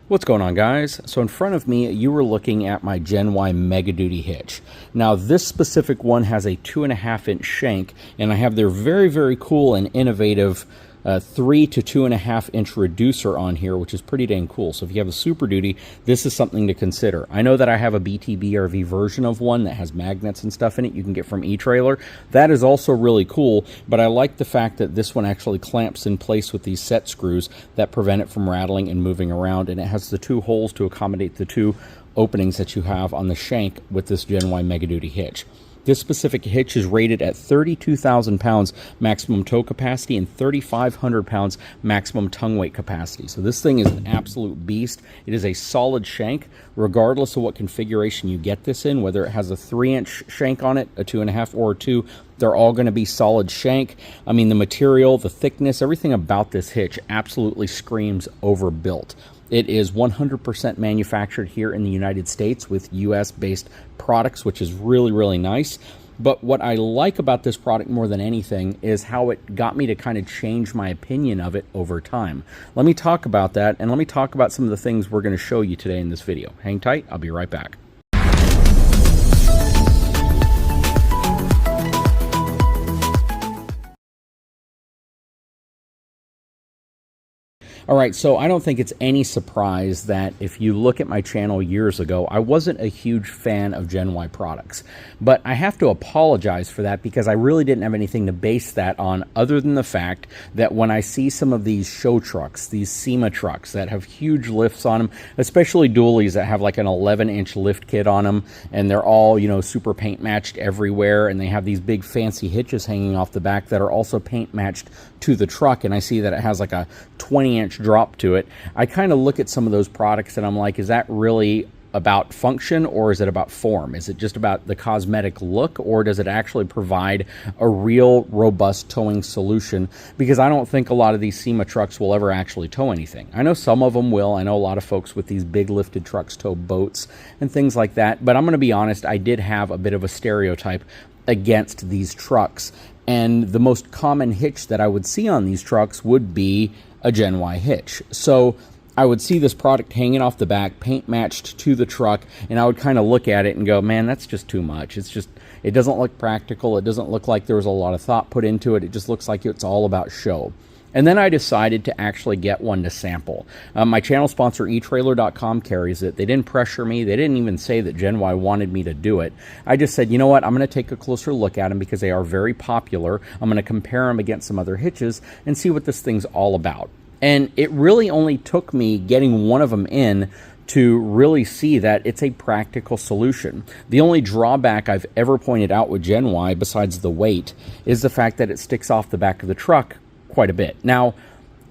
What's going on, guys? So in front of me, you were looking at my Gen Y Mega Duty hitch. Now, this specific one has a 2.5-inch shank, and I have their very cool and innovative 3 to 2.5-inch reducer on here, which is pretty dang cool. So if you have a Super Duty, this is something to consider. I know that I have a BTBRV version of one that has magnets and stuff in it you can get from eTrailer. That is also really cool, but I like the fact that this one actually clamps in place with these set screws that prevent it from rattling and moving around, and it has the 2 holes to accommodate the 2 openings that you have on the shank with this Gen Y Mega Duty hitch. This specific hitch is rated at 32,000 pounds maximum tow capacity and 3,500 pounds maximum tongue weight capacity. So this thing is an absolute beast. It is a solid shank, regardless of what configuration you get this in, whether it has a 3-inch shank on it, a 2.5, or a 2. They're all going to be solid shank. I mean, the material, the thickness, everything about this hitch absolutely screams overbuilt. It is 100% manufactured here in the United States with US-based products, which is really nice. But what I like about this product more than anything is how it got me to kind of change my opinion of it over time. Let me talk about that, and let me talk about some of the things we're going to show you today in this video. Hang tight, I'll be right back. All right, so I don't think it's any surprise that if you look at my channel years ago, I wasn't a huge fan of Gen Y products. But I have to apologize for that because I really didn't have anything to base that on other than the fact that when I see some of these show trucks, these SEMA trucks that have huge lifts on them, especially dualies that have like an 11-inch lift kit on them, and they're all, you know, super paint matched everywhere, and they have these big fancy hitches hanging off the back that are also paint matched to the truck, and I see that it has like a 20-inch drop to it. I kind of look at some of those products and I'm like, is that really about function or is it about form? Is it just about the cosmetic look, or does it actually provide a real robust towing solution? Because I don't think a lot of these SEMA trucks will ever actually tow anything. I know some of them will. I know a lot of folks with these big lifted trucks tow boats and things like that, but I'm going to be honest, I did have a bit of a stereotype against these trucks, and the most common hitch that I would see on these trucks would be a Gen Y hitch. So I would see this product hanging off the back, paint matched to the truck, and I would kind of look at it and go, man, that's just too much. It's just, it doesn't look practical. It doesn't look like there was a lot of thought put into it. It just looks like it's all about show. And then I decided to actually get one to sample. My channel sponsor, eTrailer.com, carries it. They didn't pressure me. They didn't even say that Gen Y wanted me to do it. I just said, you know what, I'm going to take a closer look at them because they are very popular. I'm going to compare them against some other hitches and see what this thing's all about. And it really only took me getting one of them in to really see that it's a practical solution. The only drawback I've ever pointed out with Gen Y, besides the weight, is the fact that it sticks off the back of the truck quite a bit. Now,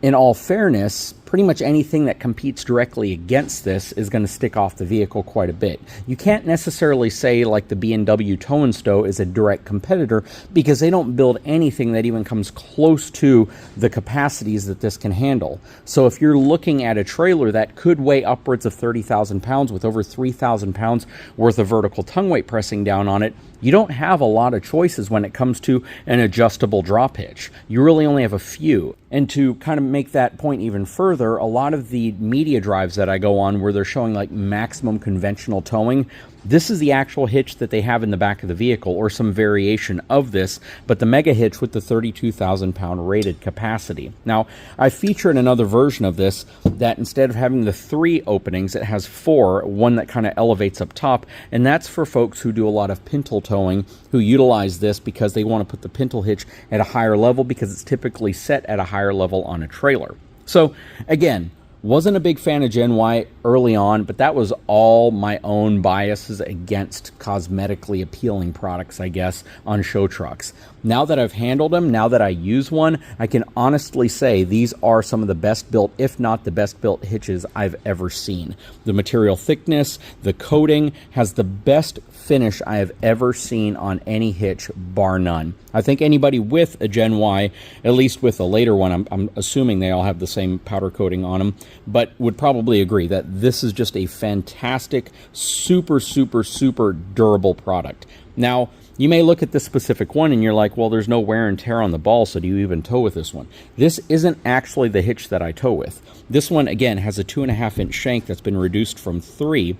in all fairness, pretty much anything that competes directly against this is going to stick off the vehicle quite a bit. You can't necessarily say like the B&W Tow and Stow is a direct competitor because they don't build anything that even comes close to the capacities that this can handle. So if you're looking at a trailer that could weigh upwards of 30,000 pounds with over 3,000 pounds worth of vertical tongue weight pressing down on it, you don't have a lot of choices when it comes to an adjustable drop hitch. You really only have a few. And to kind of make that point even further, a lot of the media drives that I go on where they're showing like maximum conventional towing, this is the actual hitch that they have in the back of the vehicle, or some variation of this, but the mega hitch with the 32,000 pound rated capacity. Now, I feature in another version of this that instead of having the 3 openings, it has 4, one that kind of elevates up top, and that's for folks who do a lot of pintle towing, who utilize this because they want to put the pintle hitch at a higher level because it's typically set at a higher level on a trailer. So, again, wasn't a big fan of Gen Y early on, but that was all my own biases against cosmetically appealing products, I guess, on show trucks. Now that I've handled them, now that I use one, I can honestly say these are some of the best built, if not the best built hitches I've ever seen. The material thickness, the coating has the best finish I have ever seen on any hitch, bar none. I think anybody with a Gen Y, at least with a later one, I'm assuming they all have the same powder coating on them, but would probably agree that this is just a fantastic, super, super, super durable product. Now, you may look at this specific one and you're like, well, there's no wear and tear on the ball, so do you even tow with this one? This isn't actually the hitch that I tow with. This one, again, has a 2.5-inch shank that's been reduced from 3,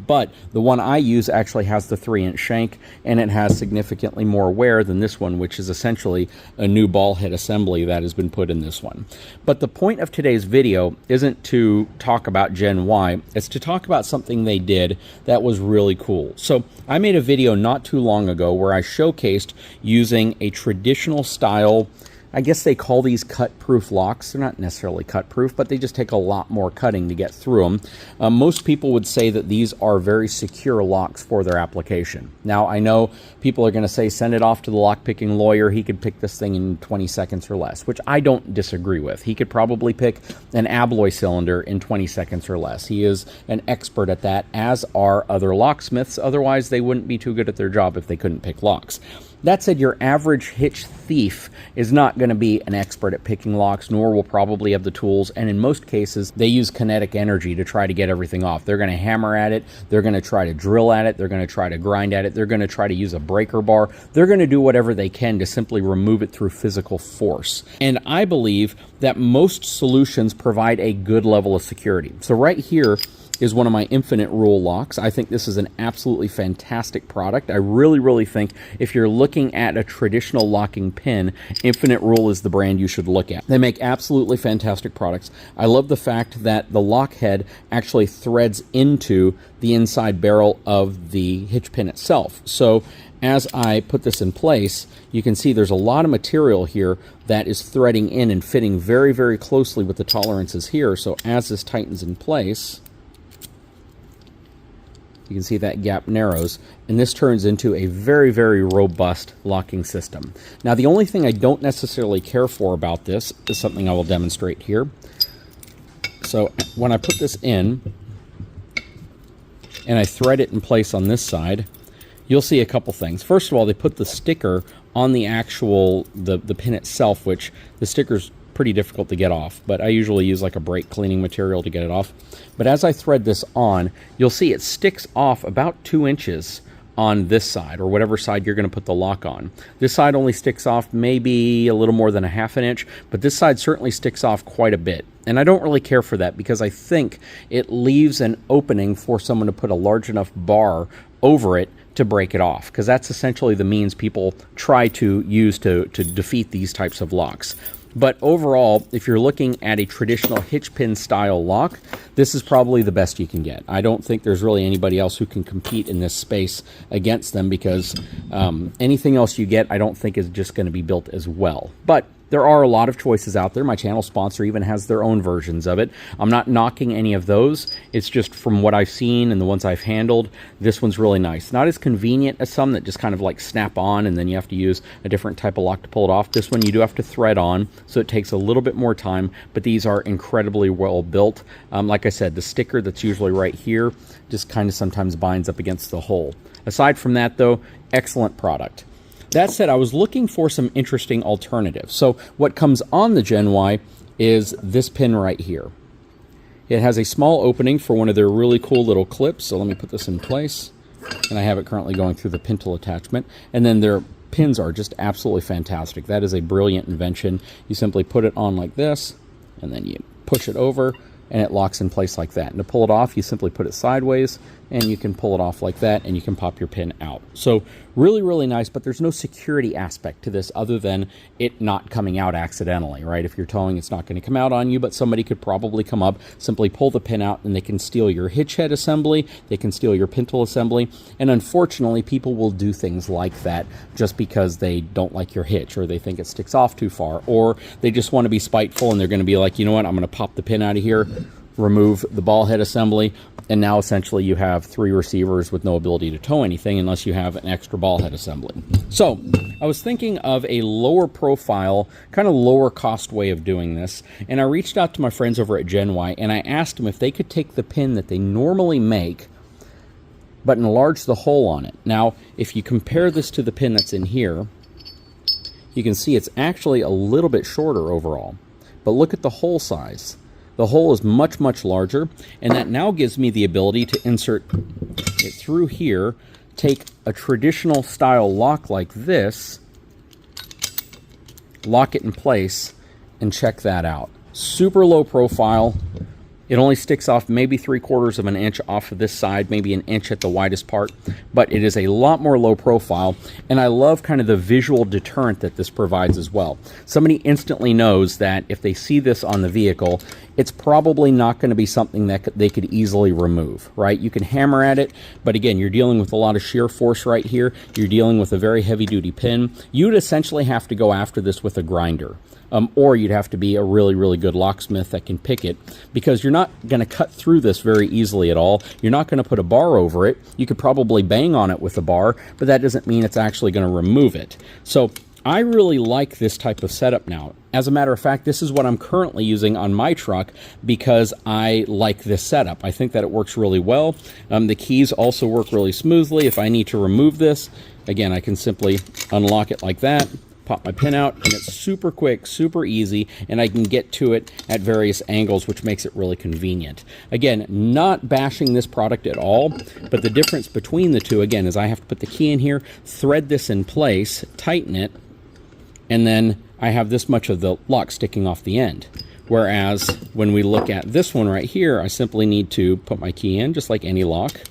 but the one I use actually has the 3-inch shank, and it has significantly more wear than this one, which is essentially a new ball head assembly that has been put in this one. But the point of today's video isn't to talk about Gen Y, it's to talk about something they did that was really cool. So I made a video not too long ago where I showcased using a traditional style, I guess they call these cut-proof locks. They're not necessarily cut-proof, but they just take a lot more cutting to get through them. Most people would say that these are very secure locks for their application. Now, I know people are going to say, send it off to the lock-picking lawyer. He could pick this thing in 20 seconds or less, which I don't disagree with. He could probably pick an alloy cylinder in 20 seconds or less. He is an expert at that, as are other locksmiths. Otherwise, they wouldn't be too good at their job if they couldn't pick locks. That said, your average hitch thief is not going to be an expert at picking locks, nor will probably have the tools, and in most cases, they use kinetic energy to try to get everything off. They're going to hammer at it, they're going to try to drill at it, they're going to try to grind at it, they're going to try to use a breaker bar, they're going to do whatever they can to simply remove it through physical force. And I believe that most solutions provide a good level of security. So right here is one of my infinite rule locks. I think this is an absolutely fantastic product. I really, really think if you're looking at a traditional locking pin, Infinite Rule is the brand you should look at. They make absolutely fantastic products. I love the fact that the lock head actually threads into the inside barrel of the hitch pin itself. So as I put this in place, you can see there's a lot of material here that is threading in and fitting very, very closely with the tolerances here. So as this tightens in place, you can see that gap narrows, and this turns into a very, very robust locking system. Now, the only thing I don't necessarily care for about this is something I will demonstrate here. So when I put this in, and I thread it in place on this side, you'll see a couple things. First of all, they put the sticker on the actual, the pin itself, which the sticker's pretty difficult to get off, but I usually use like a brake cleaning material to get it off. But as I thread this on, you'll see it sticks off about 2 inches on this side, or whatever side you're going to put the lock on. This side only sticks off maybe a little more than 1/2 inch, but this side certainly sticks off quite a bit. And I don't really care for that because I think it leaves an opening for someone to put a large enough bar over it to break it off, because that's essentially the means people try to use to defeat these types of locks. But overall, if you're looking at a traditional hitch pin style lock, this is probably the best you can get. I don't think there's really anybody else who can compete in this space against them, because anything else you get, I don't think is just going to be built as well. But there are a lot of choices out there. My channel sponsor even has their own versions of it. I'm not knocking any of those. It's just from what I've seen and the ones I've handled, this one's really nice. Not as convenient as some that just kind of like snap on and then you have to use a different type of lock to pull it off. This one you do have to thread on, so it takes a little bit more time, but these are incredibly well built. Like I said, the sticker that's usually right here just kind of sometimes binds up against the hole. Aside from that though, excellent product. That said, I was looking for some interesting alternatives. So what comes on the Gen Y is this pin right here. It has a small opening for one of their really cool little clips. So let me put this in place. And I have it currently going through the pintle attachment. And then their pins are just absolutely fantastic. That is a brilliant invention. You simply put it on like this, and then you push it over, and it locks in place like that. And to pull it off, you simply put it sideways, and you can pull it off like that, and you can pop your pin out. So really, really nice, but there's no security aspect to this other than it not coming out accidentally, right? If you're towing, it's not going to come out on you, but somebody could probably come up, simply pull the pin out, and they can steal your hitch head assembly, they can steal your pintle assembly, and unfortunately, people will do things like that just because they don't like your hitch, or they think it sticks off too far, or they just want to be spiteful, and they're going to be like, you know what, I'm going to pop the pin out of here, remove the ball head assembly, and now essentially you have 3 receivers with no ability to tow anything unless you have an extra ball head assembly. So I was thinking of a lower profile, kind of lower cost way of doing this, and I reached out to my friends over at Gen Y and I asked them if they could take the pin that they normally make but enlarge the hole on it. Now if you compare this to the pin that's in here, you can see it's actually a little bit shorter overall, but look at the hole size. The hole is much, much larger, and that now gives me the ability to insert it through here, take a traditional style lock like this, lock it in place, and check that out. Super low profile. It only sticks off maybe 3/4 of an inch off of this side, maybe an inch at the widest part, but it is a lot more low profile, and I love kind of the visual deterrent that this provides as well. Somebody instantly knows that if they see this on the vehicle, it's probably not going to be something that they could easily remove, right? You can hammer at it, but again, you're dealing with a lot of shear force right here. You're dealing with a very heavy-duty pin. You'd essentially have to go after this with a grinder. Or you'd have to be a really, really good locksmith that can pick it, because you're not going to cut through this very easily at all. You're not going to put a bar over it. You could probably bang on it with a bar, but that doesn't mean it's actually going to remove it. So I really like this type of setup now. As a matter of fact, this is what I'm currently using on my truck because I like this setup. I think that it works really well. The keys also work really smoothly. If I need to remove this, again, I can simply unlock it like that, pop my pin out, and it's super quick, super easy, and I can get to it at various angles, which makes it really convenient. Again, not bashing this product at all, but the difference between the two, again, is I have to put the key in here, thread this in place, tighten it, and then I have this much of the lock sticking off the end. Whereas when we look at this one right here, I simply need to put my key in, just like any lock,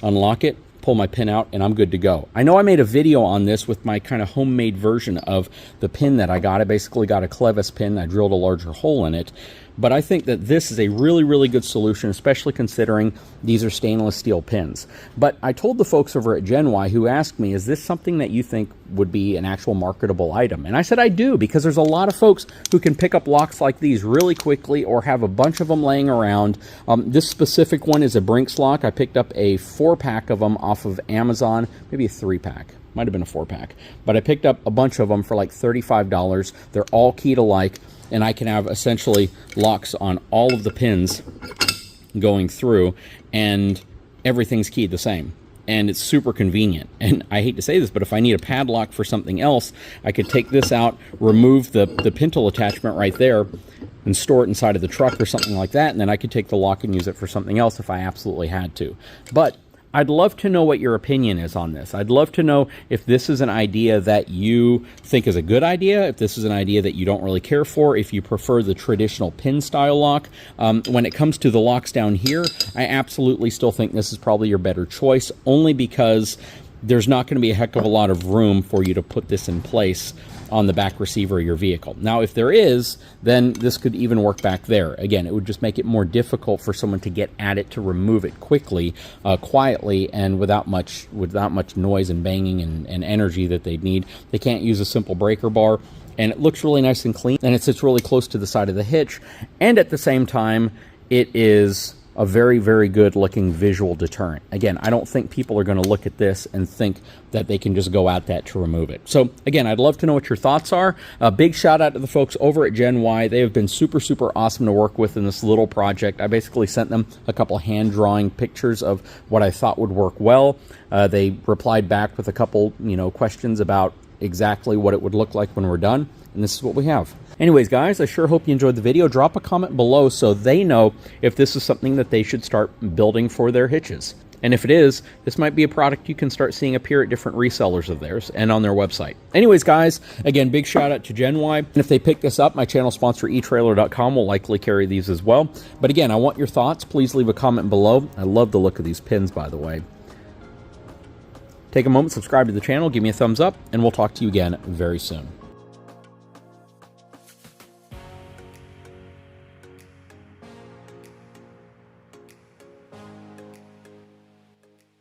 unlock it, pull my pin out, and I'm good to go. I know I made a video on this with my kind of homemade version of the pin that I got. I basically got a clevis pin. I drilled a larger hole in it. But I think that this is a really, really good solution, especially considering these are stainless steel pins. But I told the folks over at Gen Y who asked me, is this something that you think would be an actual marketable item? And I said I do, because there's a lot of folks who can pick up locks like these really quickly or have a bunch of them laying around. This specific one is a Brinks lock. I picked up a 4-pack of them off of Amazon, maybe a 3-pack. Might have been a 4-pack. But I picked up a bunch of them for like $35. They're all keyed alike, and I can have essentially locks on all of the pins going through, and everything's keyed the same. And it's super convenient. And I hate to say this, but if I need a padlock for something else, I could take this out, remove the pintle attachment right there, and store it inside of the truck or something like that, and then I could take the lock and use it for something else if I absolutely had to. But I'd love to know what your opinion is on this. I'd love to know if this is an idea that you think is a good idea, if this is an idea that you don't really care for, if you prefer the traditional pin style lock. When it comes to the locks down here, I absolutely still think this is probably your better choice, only because there's not going to be a heck of a lot of room for you to put this in place on the back receiver of your vehicle. Now, if there is, then this could even work back there. Again, it would just make it more difficult for someone to get at it, to remove it quickly, quietly, and without much noise and banging and energy that they'd need. They can't use a simple breaker bar, and it looks really nice and clean, and it sits really close to the side of the hitch, and at the same time, it is a very, very good looking visual deterrent. Again, I don't think people are going to look at this and think that they can just go at that to remove it. So again, I'd love to know what your thoughts are. A big shout out to the folks over at Gen Y. They have been super, super awesome to work with in this little project. I basically sent them a couple hand drawing pictures of what I thought would work well. They replied back with a couple, questions about exactly what it would look like when we're done. And this is what we have. Anyways, guys, I sure hope you enjoyed the video. Drop a comment below so they know if this is something that they should start building for their hitches. And if it is, this might be a product you can start seeing appear at different resellers of theirs and on their website. Anyways, guys, again, big shout out to Gen Y. And if they pick this up, my channel sponsor, eTrailer.com, will likely carry these as well. But again, I want your thoughts. Please leave a comment below. I love the look of these pins, by the way. Take a moment, subscribe to the channel, give me a thumbs up, and we'll talk to you again very soon.